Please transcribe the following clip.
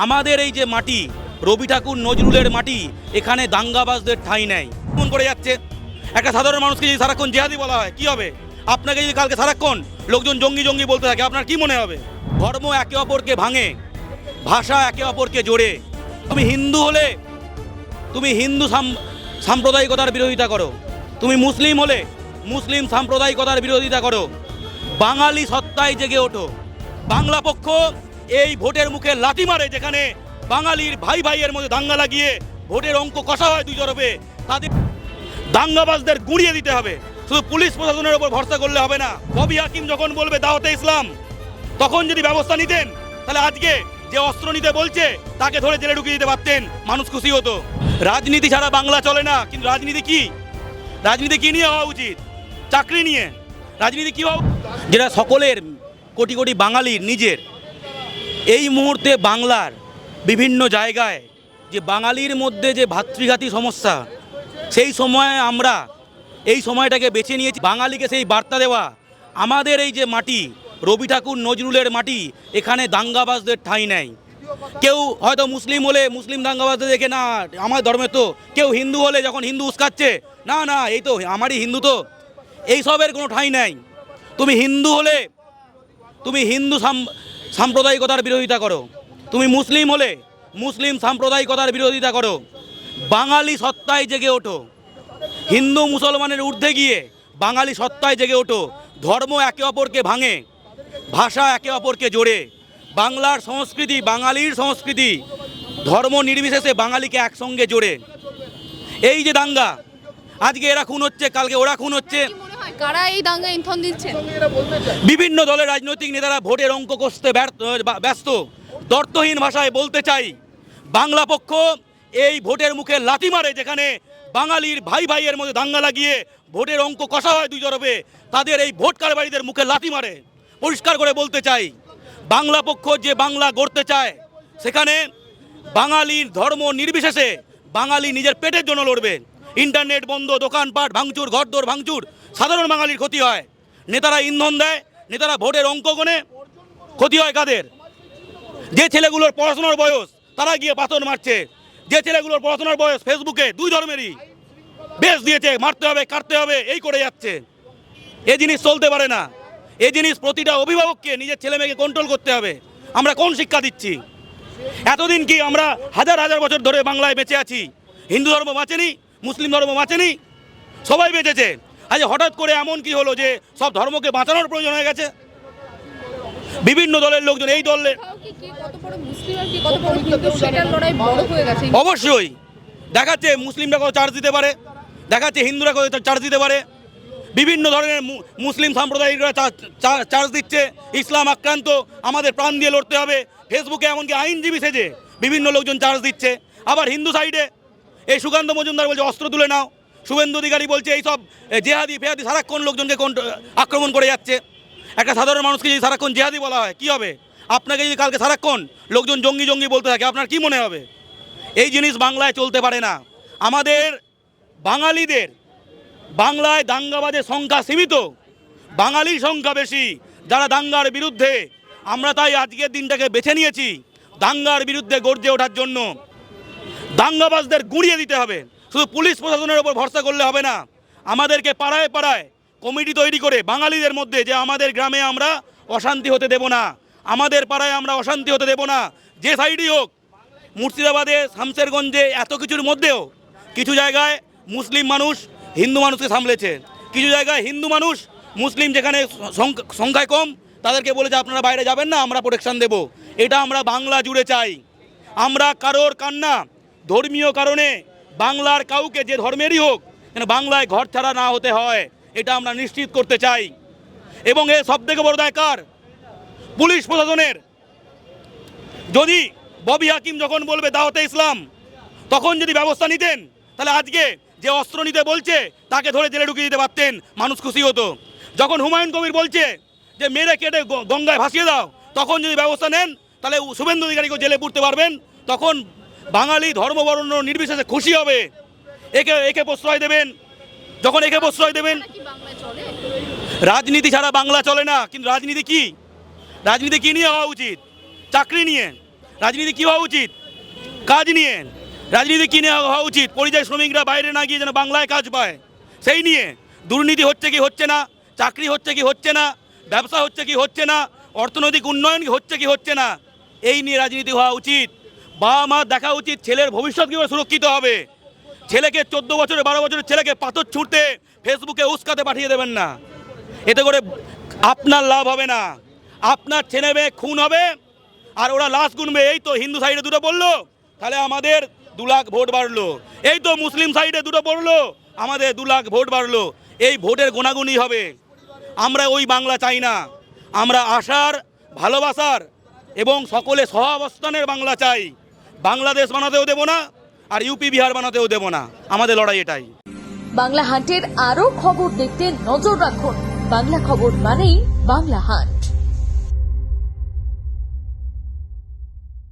আমাদের এই যে মাটি, রবি ঠাকুর নজরুলের মাটি, এখানে দাঙ্গাবাজদের ঠাঁই নেই। মন করে যাচ্ছে একটা সাধারণ মানুষকে যদি সারাক্ষণ জেহাদি বলা হয় কি হবে? আপনাকে যদি কালকে সারাক্ষণ লোকজন জঙ্গি জঙ্গি বলতে থাকে আপনার কি মনে হবে? ধর্ম একে অপরকে ভাঙে, ভাষা একে অপরকে জোড়ে। তুমি হিন্দু হলে তুমি হিন্দু সাম্প্রদায়িকতার বিরোধিতা করো, তুমি মুসলিম হলে মুসলিম সাম্প্রদায়িকতার বিরোধিতা করো। বাঙালি সত্তায় জেগে ওঠো। বাংলা পক্ষ এই ভোটের মুখে লাথি মারে, যেখানে বাঙালির ভাই ভাইয়ের মধ্যে দাঙ্গা লাগিয়ে ভোটের অঙ্ক কষা হয় দুই তরফে। তাদের দাঙ্গাবাজদের গুঁড়িয়ে দিতে হবে। শুধু পুলিশ প্রশাসনের উপর ভরসা করলে হবে না। ববি হাকিম যখন বলবে দাওয়াতে ইসলাম, তখন যদি ব্যবস্থা নিতেন তাহলে আজকে যে অস্ত্র নিতে বলছে তাকে ধরে জেলে ঢুকিয়ে দিতে পারতেন, মানুষ খুশি হতো। রাজনীতি ছাড়া বাংলা চলে না, কিন্তু রাজনীতি কি? রাজনীতি কি নিয়ে হওয়া উচিত? চাকরি নিয়ে রাজনীতি কি হওয়া, যেটা সকলের কোটি কোটি বাঙালির নিজের। এই মুহূর্তে বাংলার বিভিন্ন জায়গায় যে বাঙালির মধ্যে যে ভাতৃঘাতী সমস্যা, সেই সময়ে আমরা এই সময়টাকে বেছে নিয়েছি বাঙালিকে সেই বার্তা দেওয়া, আমাদের এই যে মাটি, রবি ঠাকুর নজরুলের মাটি, এখানে দাঙ্গাবাজদের ঠাঁই নেই। কেউ হয়তো মুসলিম হলে মুসলিম দাঙ্গাবাজদের দেখে না আমার ধর্মে, তো কেউ হিন্দু হলে যখন হিন্দু উস্কাচ্ছে না না এই তো আমারই হিন্দু, তো এইসবের কোনো ঠাঁই নেই। তুমি হিন্দু হলে তুমি হিন্দু সাম্প্রদায়িকতার বিরোধিতা করো, তুমি মুসলিম হলে মুসলিম সাম্প্রদায়িকতার বিরোধিতা করো। বাঙালি সত্তায় জেগে ওঠো। হিন্দু মুসলমানের ঊর্ধ্বে গিয়ে বাঙালি সত্তায় জেগে ওঠো। ধর্ম একে অপরকে ভাঙে, ভাষা একে অপরকে জোড়ে। বাংলার সংস্কৃতি, বাঙালির সংস্কৃতি, ধর্ম নির্বিশেষে বাঙালিকে একসঙ্গে জোড়ে। এই যে দাঙ্গা, আজকে এরা খুন হচ্ছে, কালকে ওরা খুন হচ্ছে। কারা এই দাঙ্গা ইন্ধন দিচ্ছে? বিভিন্ন দলের রাজনৈতিক নেতারা ভোটের অঙ্ক কষতে ব্যস্ত। দর্থহীন ভাষায় বলতে চাই, বাংলা পক্ষ এই ভোটের মুখে লাথি মারে, যেখানে বাঙালির ভাই ভাইয়ের মধ্যে দাঙ্গা লাগিয়ে ভোটের অঙ্ক কষা হয় দুই তরফে। তাদের এই ভোট কারবারিদের মুখে লাথি মারে। পরিষ্কার করে বলতে চাই, বাংলা পক্ষ যে বাংলা গড়তে চায়, সেখানে বাঙালির ধর্ম নির্বিশেষে বাঙালি নিজের পেটের জন্য লড়বে। ইন্টারনেট বন্ধ, দোকানপাট ভাঙচুর, ঘরদোর ভাঙচুর, সাধারণ বাঙালির ক্ষতি হয়। নেতারা ইন্ধন দেয়, নেতারা ভোটের অঙ্ক গোনে। ক্ষতি হয় কাদের? যে ছেলেগুলোর পড়াশোনার বয়স তারা গিয়ে পাথর মারছে। যে ছেলেগুলোর পড়াশোনার বয়স ফেসবুকে দুই ধর্মেরই বেশ দিয়েছে, মারতে হবে কাটতে হবে এই করে যাচ্ছে। এ জিনিস চলতে পারে না। এই জিনিস প্রতিটা অভিভাবককে নিজের ছেলে মেয়েকে কন্ট্রোল করতে হবে। আমরা কোন শিক্ষা দিচ্ছি? এতদিন কি আমরা হাজার হাজার বছর ধরে বাংলায় বেঁচে আছি? হিন্দু ধর্ম বাঁচেনি, মুসলিম ধর্ম বাঁচেনি, সবাই বেঁচেছে। আজ হঠাৎ করে এমন কি হলো যে সব ধর্মকে বাঁচানোর প্রয়োজন হয়ে গেছে? বিভিন্ন দলের লোকজন এই দলের অবশ্যই দেখাচ্ছে মুসলিমরা কত চার্জ দিতে পারে, দেখাচ্ছে হিন্দুরা কত চার্জ দিতে পারে। বিভিন্ন ধরনের মুসলিম সাম্প্রদায়িকরা চার্জ দিচ্ছে। ইসলাম আক্রান্ত, আমাদের প্রাণ দিয়ে লড়তে হবে। ফেসবুকে এমনকি আইনজীবী সেজে বিভিন্ন লোকজন চার্জ দিচ্ছে। আবার হিন্দু সাইডে এই সুকান্ত মজুমদার বলছে অস্ত্র তুলে নাও, শুভেন্দু অধিকারী বলছে এইসব জেহাদি ফেহাদি, সারাক্ষণ লোকজনকে আক্রমণ করে যাচ্ছে। একটা সাধারণ মানুষকে যদি সারাক্ষণ জেহাদি বলা হয় কি হবে? আপনাকে যদি কালকে সারাক্ষণ লোকজন জঙ্গি জঙ্গি বলতে থাকে আপনার কি মনে হবে? এই জিনিস বাংলায় চলতে পারে না। আমাদের বাঙালিদের বাংলায় দাঙ্গাবাজের সংখ্যা সীমিত, বাঙালির সংখ্যা বেশি যারা দাঙ্গার বিরুদ্ধে। আমরা তাই আজকের দিনটাকে বেছে নিয়েছি দাঙ্গার বিরুদ্ধে গর্জে ওঠার জন্য। দাঙ্গাবাজদের গুঁড়িয়ে দিতে হবে। শুধু পুলিশ প্রশাসনের উপর ভরসা করলে হবে না। আমাদেরকে পাড়ায় পাড়ায় কমিটি তৈরি করে বাঙালিদের মধ্যে যে আমাদের গ্রামে আমরা অশান্তি হতে দেব না, আমাদের পাড়ায় আমরা অশান্তি হতে দেব না, যে সাইডই হোক। মুর্শিদাবাদে, শামশেরগঞ্জে এত কিছুর মধ্যেও কিছু জায়গায় মুসলিম মানুষ হিন্দু মানুষকে সামলেছে, কিছু জায়গায় হিন্দু মানুষ মুসলিম যেখানে সংখ্যায় কম তাদেরকে বলেছে আপনারা বাইরে যাবেন না, আমরা প্রোটেকশন দেব। এটা আমরা বাংলা জুড়ে চাই। আমরা কারোর কান্না ধর্মীয় কারণে বাংলার কাউকে যে ধর্মেরই হোক যেন বাংলায় ঘর ছাড়া না হতে হয়, এটা আমরা নিশ্চিত করতে চাই। এবং এর সবথেকে বড় দায় কার? পুলিশ প্রশাসনের। যদি ববি হাকিম যখন বলবে দাওয়াতে ইসলাম, তখন যদি ব্যবস্থা নিতেন তাহলে আজকে যে অস্ত্র নিতে বলছে তাকে ধরে জেলে ঢুকিয়ে দিতে পারতেন, মানুষ খুশি হতো। যখন হুমায়ুন কবির বলছে যে মেরে কেটে গঙ্গায় ভাসিয়ে দাও, তখন যদি ব্যবস্থা নেন তাহলে শুভেন্দু অধিকারীকে জেলে পুরতে পারবেন। তখন বাঙালি ধর্ম বর্ণ নির্বিশেষে খুশি হবে। একে প্রশ্রয় দেবেন। যখন একে প্রশ্রয় দেবেন, রাজনীতি ছাড়া বাংলা চলে না, কিন্তু রাজনীতি কি? রাজনীতি কি নিয়ে হওয়া উচিত? চাকরি নিয়ে রাজনীতি কী হওয়া উচিত? কাজ নিয়ে। রাজনীতি কী নিয়ে হওয়া উচিত? পরিযায়ী শ্রমিকরা বাইরে না গিয়ে যেন বাংলায় কাজ পায়, সেই নিয়ে। দুর্নীতি হচ্ছে কি হচ্ছে না, চাকরি হচ্ছে কি হচ্ছে না, ব্যবসা হচ্ছে কি হচ্ছে না, অর্থনৈতিক উন্নয়ন হচ্ছে কি হচ্ছে না, এই নিয়ে রাজনীতি হওয়া উচিত। বাবা মা দেখা উচিত ছেলের ভবিষ্যৎ কীভাবে সুরক্ষিত হবে। ছেলেকে 14 বছরের 12 বছরের ছেলেকে পাথর ছুঁড়তে ফেসবুকে উস্কাতে পাঠিয়ে দেবেন না। এতে করে আপনার লাভ হবে না, আপনার ছেলে মেয়ে খুন হবে আর ওরা লাশ গুনবে। এই তো হিন্দু সাইডে দুটো বললো, তাহলে আমাদের 2 লাখ ভোট বাড়লো। এই তো মুসলিম সাইডে দুটো বললো, আমাদের 2 লাখ ভোট বাড়লো। এই ভোটের গোনাগুনি হবে। আমরা ওই বাংলা চাই না, আমরা আশার, ভালোবাসার এবং সকলে সহাবস্থানের বাংলা চাই। বাংলাদেশ বানাতেও দেব না, আর ইউপি বিহার বানাতেও দেব না। আমাদের লড়াই এটাই। বাংলা হান্টের আরও খবর দেখতে নজর রাখুন। বাংলা খবর মানেই বাংলা হান্ট।